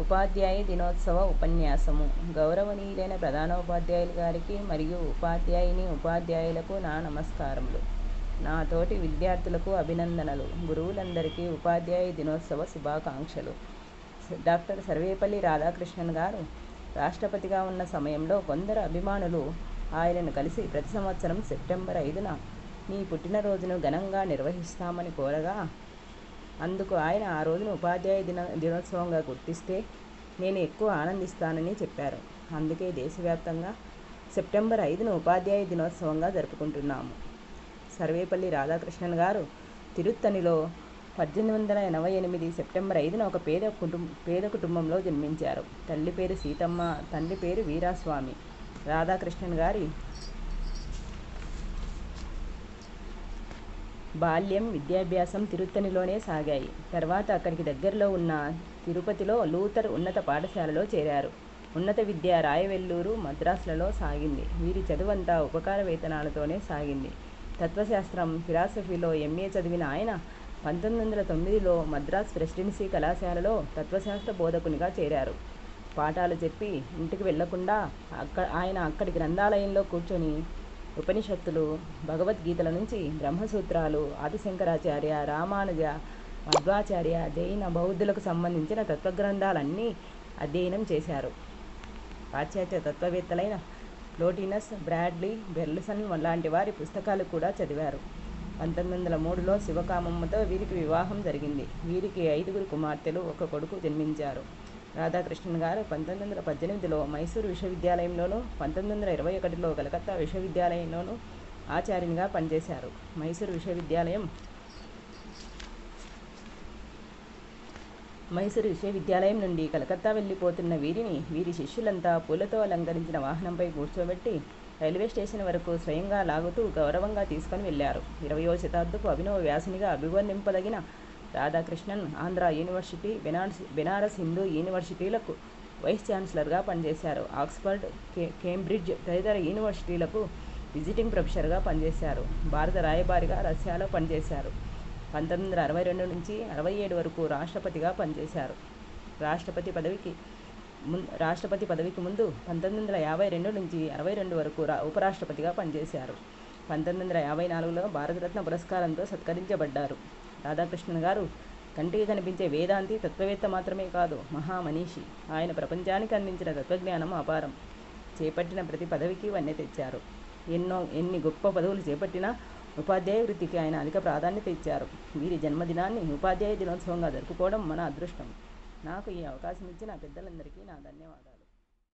ఉపాధ్యాయ దినోత్సవ ఉపన్యాసము. గౌరవనీయులైన ప్రధానోపాధ్యాయులు గారికి మరియు ఉపాధ్యాయులకు నా నమస్కారములు. నా తోటి విద్యార్థులకు అభినందనలు. గురువులందరికీ ఉపాధ్యాయ దినోత్సవ శుభాకాంక్షలు. డాక్టర్ సర్వేపల్లి రాధాకృష్ణన్ గారు రాష్ట్రపతిగా ఉన్న సమయంలో కొందరు అభిమానులు ఆయనను కలిసి ప్రతి సంవత్సరం సెప్టెంబర్ 5న మీ పుట్టినరోజును ఘనంగా నిర్వహిస్తామని కోరగా, అందుకు ఆయన ఆ రోజును ఉపాధ్యాయ దినోత్సవంగా గుర్తిస్తే నేను ఎక్కువ ఆనందిస్తానని చెప్పారు. అందుకే దేశవ్యాప్తంగా సెప్టెంబర్ 5ను ఉపాధ్యాయ దినోత్సవంగా జరుపుకుంటున్నాము. సర్వేపల్లి రాధాకృష్ణన్ గారు తిరుత్తణిలో 1888 సెప్టెంబర్ 5న ఒక పేద కుటుంబంలో జన్మించారు. తల్లి పేరు సీతమ్మ, తండ్రి పేరు వీరాస్వామి. రాధాకృష్ణన్ గారి బాల్యం, విద్యాభ్యాసం తిరుత్తణిలోనే సాగాయి. తర్వాత అక్కడికి దగ్గరలో ఉన్న తిరుపతిలో లూథర్ ఉన్నత పాఠశాలలో చేరారు. ఉన్నత విద్య రాయవెల్లూరు, మద్రాసులలో సాగింది. వీరి చదువంతా ఉపకార వేతనాలతోనే సాగింది. తత్వశాస్త్రం, ఫిలాసఫీలో MA చదివిన ఆయన 1909లో మద్రాస్ ప్రెసిడెన్సీ కళాశాలలో తత్వశాస్త్ర బోధకునిగా చేరారు. పాఠాలు చెప్పి ఇంటికి వెళ్లకుండా ఆయన అక్కడి గ్రంథాలయంలో కూర్చొని ఉపనిషత్తులు, భగవద్గీతల నుంచి బ్రహ్మసూత్రాలు, ఆదిశంకరాచార్య, రామానుజ, మధ్వాచార్య, జైన, బౌద్ధులకు సంబంధించిన తత్వగ్రంథాలన్నీ అధ్యయనం చేశారు. పాశ్చాత్య తత్వవేత్తలైన ప్లోటినస్, బ్రాడ్లీ, బెర్ల్సన్ లాంటి వారి పుస్తకాలు కూడా చదివారు. 1903లో శివకామమ్మతో వీరికి వివాహం జరిగింది. వీరికి 5 కుమార్తెలు, 1 కొడుకు జన్మించారు. రాధాకృష్ణన్ గారు 1918లో మైసూరు విశ్వవిద్యాలయంలోనూ, 1921లో కలకత్తా విశ్వవిద్యాలయంలోనూ ఆచార్యునిగా పనిచేశారు. మైసూరు విశ్వవిద్యాలయం నుండి కలకత్తా వెళ్ళిపోతున్న వీరి శిష్యులంతా పూలతో అలంకరించిన వాహనంపై కూర్చోబెట్టి రైల్వే స్టేషన్ వరకు స్వయంగా లాగుతూ గౌరవంగా తీసుకుని వెళ్లారు. 20వ శతాబ్దపు అభినవ వ్యాసునిగా అభివర్ణింపదగిన రాధాకృష్ణన్ ఆంధ్ర యూనివర్సిటీ, బెనారస్ హిందూ యూనివర్సిటీలకు వైస్ ఛాన్సలర్గా పనిచేశారు. ఆక్స్ఫర్డ్, కేంబ్రిడ్జ్ తదితర యూనివర్సిటీలకు విజిటింగ్ ప్రొఫెసర్గా పనిచేశారు. భారత రాయబారిగా రష్యాలో పనిచేశారు. 1962 నుంచి 67 వరకు రాష్ట్రపతిగా పనిచేశారు. రాష్ట్రపతి పదవికి ముందు 1952 నుంచి 62 వరకు ఉపరాష్ట్రపతిగా పనిచేశారు. 1954లో భారతరత్న పురస్కారంతో సత్కరించబడ్డారు. రాధాకృష్ణన్ గారు కంటికి కనిపించే వేదాంతి, తత్వవేత్త మాత్రమే కాదు, మహామనీషి. ఆయన ప్రపంచానికి అందించిన తత్వజ్ఞానం అపారం. చేపట్టిన ప్రతి పదవికి వన్నె తెచ్చారు. ఎన్ని గొప్ప పదవులు చేపట్టినా ఉపాధ్యాయ వృత్తికి ఆయన అధిక ప్రాధాన్యత ఇచ్చారు. వీరి జన్మదినాన్ని ఉపాధ్యాయ దినోత్సవంగా జరుపుకోవడం మన అదృష్టం. నాకు ఈ అవకాశం ఇచ్చిన పెద్దలందరికీ నా ధన్యవాదాలు.